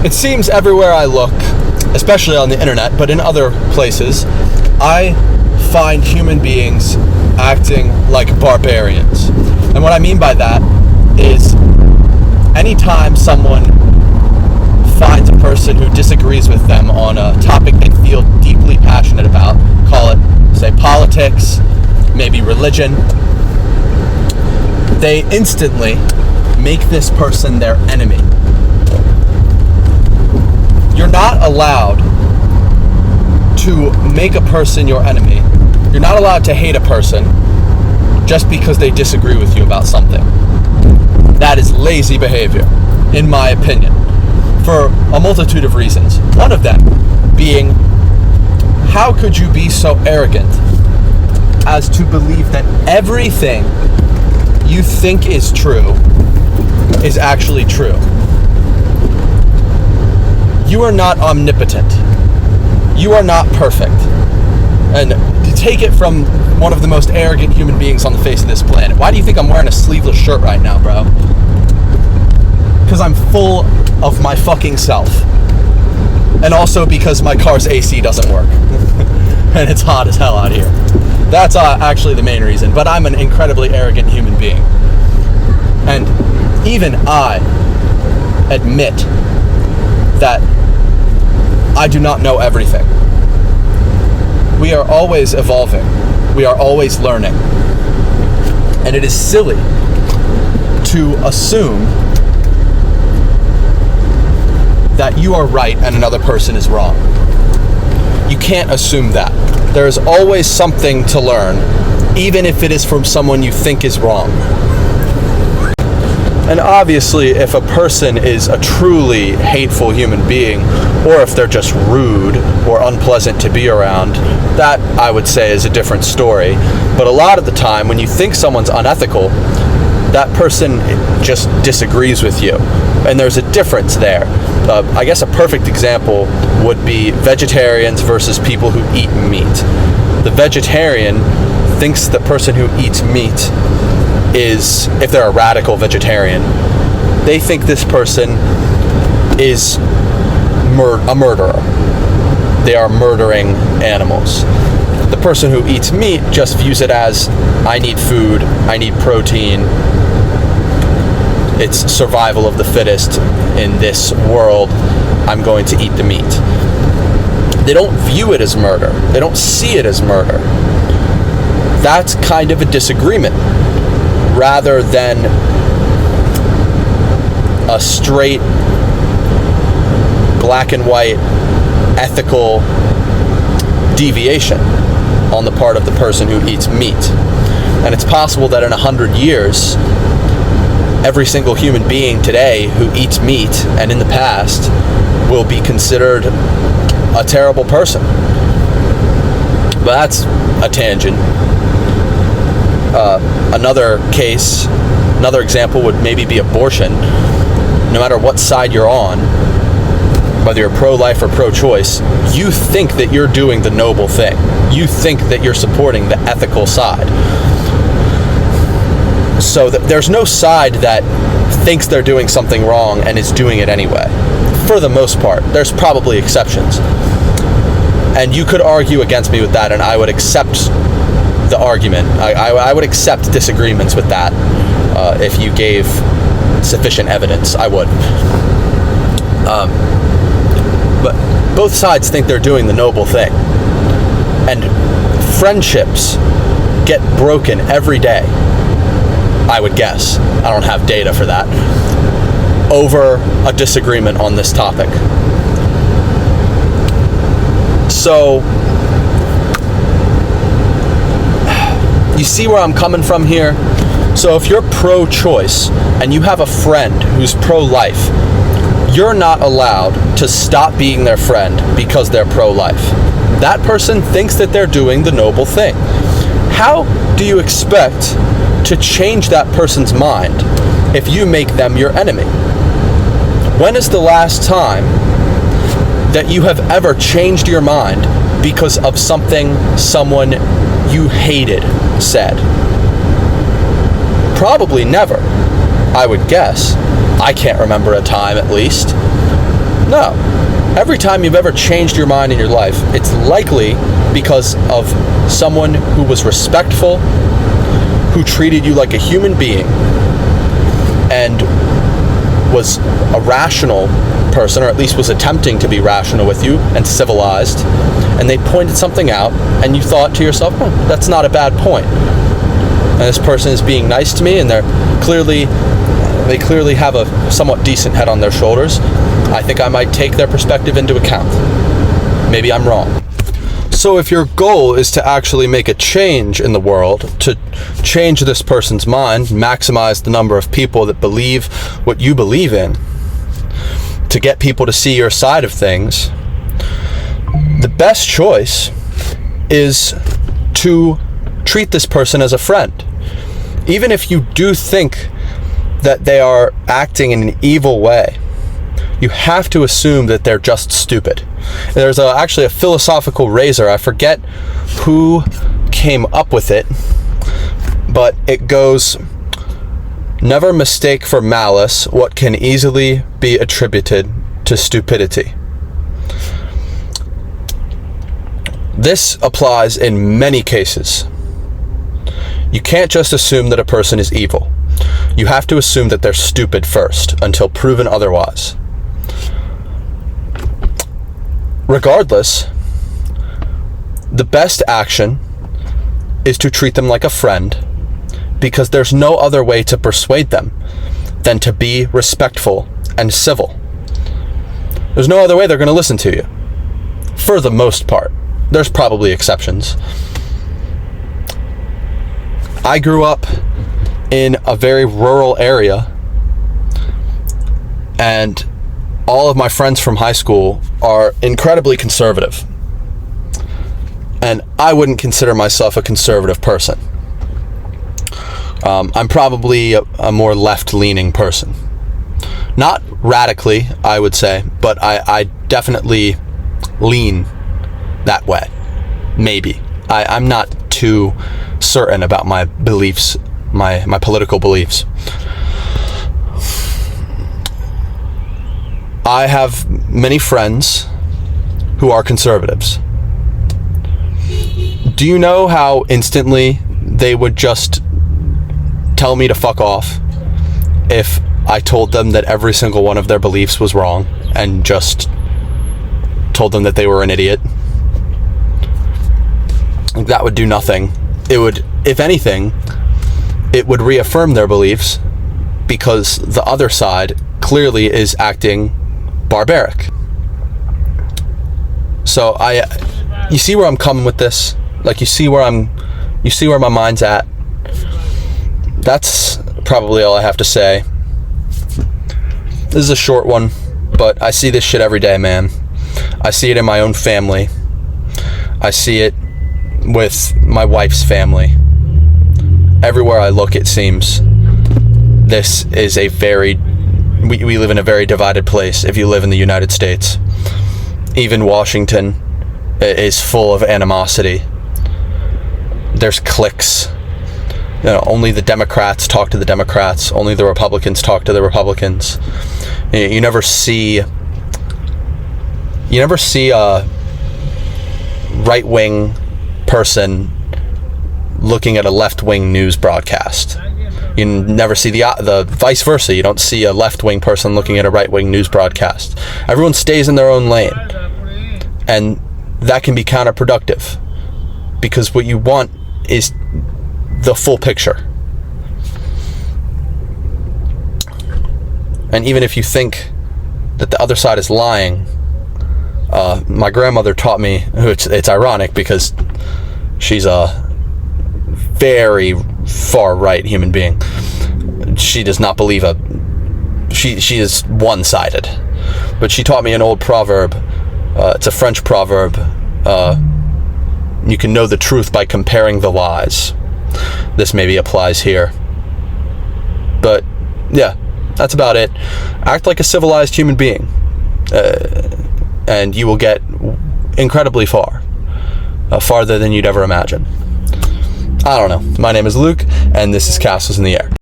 It seems everywhere I look, especially on the internet, but in other places, I find human beings acting like barbarians. And what I mean by that is anytime someone finds a person who disagrees with them on a topic they feel deeply passionate about, call it, say, politics, maybe religion, they instantly make this person their enemy. You're not allowed to make a person your enemy. You're not allowed to hate a person just because they disagree with you about something. That is lazy behavior, in my opinion, for a multitude of reasons. One of them being, how could you be so arrogant as to believe that everything you think is true is actually true? You are not omnipotent. You are not perfect. And to take it from one of the most arrogant human beings on the face of this planet. Why do you think I'm wearing a sleeveless shirt right now, bro? Because I'm full of my fucking self. And also because my car's AC doesn't work. And it's hot as hell out here. That's actually the main reason. But I'm an incredibly arrogant human being. And even I admit that I do not know everything. We are always evolving. We are always learning. And it is silly to assume that you are right and another person is wrong. You can't assume that. There is always something to learn, even if it is from someone you think is wrong. And obviously, if a person is a truly hateful human being, or if they're just rude or unpleasant to be around, that I would say is a different story. But a lot of the time, when you think someone's unethical, that person just disagrees with you. And there's a difference there. I guess a perfect example would be vegetarians versus people who eat meat. The vegetarian thinks the person who eats meat is, if they're a radical vegetarian, they think this person is a murderer. They are murdering animals. The person who eats meat just views it as, I need food, I need protein, it's survival of the fittest in this world, I'm going to eat the meat. They don't view it as murder. They don't see it as murder. That's kind of a disagreement, rather than a straight, black and white, ethical deviation on the part of the person who eats meat. And it's possible that in 100 years, every single human being today who eats meat and in the past will be considered a terrible person. But that's a tangent. Another example would maybe be abortion. No matter what side you're on, whether you're pro-life or pro-choice, you think that you're doing the noble thing. You think that you're supporting the ethical side. So there's no side that thinks they're doing something wrong and is doing it anyway. For the most part. There's probably exceptions. And you could argue against me with that, and I would accept the argument. I would accept disagreements with that if you gave sufficient evidence. I would. But both sides think they're doing the noble thing. And friendships get broken every day, I would guess. I don't have data for that. Over a disagreement on this topic. So, you see where I'm coming from here? So if you're pro-choice and you have a friend who's pro-life, you're not allowed to stop being their friend because they're pro-life. That person thinks that they're doing the noble thing. How do you expect to change that person's mind if you make them your enemy? When is the last time that you have ever changed your mind because of something someone you hated said? Probably never, I would guess. I can't remember a time, at least. No. Every time you've ever changed your mind in your life, it's likely because of someone who was respectful, who treated you like a human being, and was a rational person, or at least was attempting to be rational with you and civilized, and they pointed something out, and you thought to yourself, that's not a bad point. And this person is being nice to me, and they clearly have a somewhat decent head on their shoulders. I think I might take their perspective into account. Maybe I'm wrong. So if your goal is to actually make a change in the world, to change this person's mind, maximize the number of people that believe what you believe in, to get people to see your side of things, the best choice is to treat this person as a friend. Even if you do think that they are acting in an evil way, you have to assume that they're just stupid. There's actually a philosophical razor, I forget who came up with it, but it goes, never mistake for malice what can easily be attributed to stupidity. This applies in many cases. You can't just assume that a person is evil. You have to assume that they're stupid first, until proven otherwise. Regardless, the best action is to treat them like a friend, because there's no other way to persuade them than to be respectful and civil. There's no other way they're going to listen to you, for the most part. There's probably exceptions. I grew up in a very rural area, and all of my friends from high school are incredibly conservative. And I wouldn't consider myself a conservative person. I'm probably a more left-leaning person. Not radically, I would say, but I definitely lean that way. Maybe. I'm not too certain about my beliefs, my political beliefs. I have many friends who are conservatives. Do you know how instantly they would just tell me to fuck off if I told them that every single one of their beliefs was wrong, and just told them that they were an idiot? That would do nothing. It would, if anything, it would reaffirm their beliefs, because the other side clearly is acting barbaric. So you see where I'm coming with this? Like, you see where my mind's at? That's probably all I have to say. This is a short one, but I see this shit every day, man. I see it in my own family. I see it with my wife's family. Everywhere I look, it seems this is we live in a very divided place if you live in the United States. Even Washington is full of animosity. There's cliques. Only the Democrats talk to the Democrats. Only the Republicans talk to the Republicans. You never see a right-wing person looking at a left-wing news broadcast. You never see the vice versa. You don't see a left-wing person looking at a right-wing news broadcast. Everyone stays in their own lane. And that can be counterproductive, because what you want is the full picture. And even if you think that the other side is lying, my grandmother taught me, it's ironic because she's a very far-right human being. She does not believe she is one-sided. But she taught me an old proverb. It's a French proverb. You can know the truth by comparing the lies. This maybe applies here. But yeah, that's about it. Act like a civilized human being, and you will get incredibly far, farther than you'd ever imagine. I don't know. My name is Luke, and this is Castles in the Air.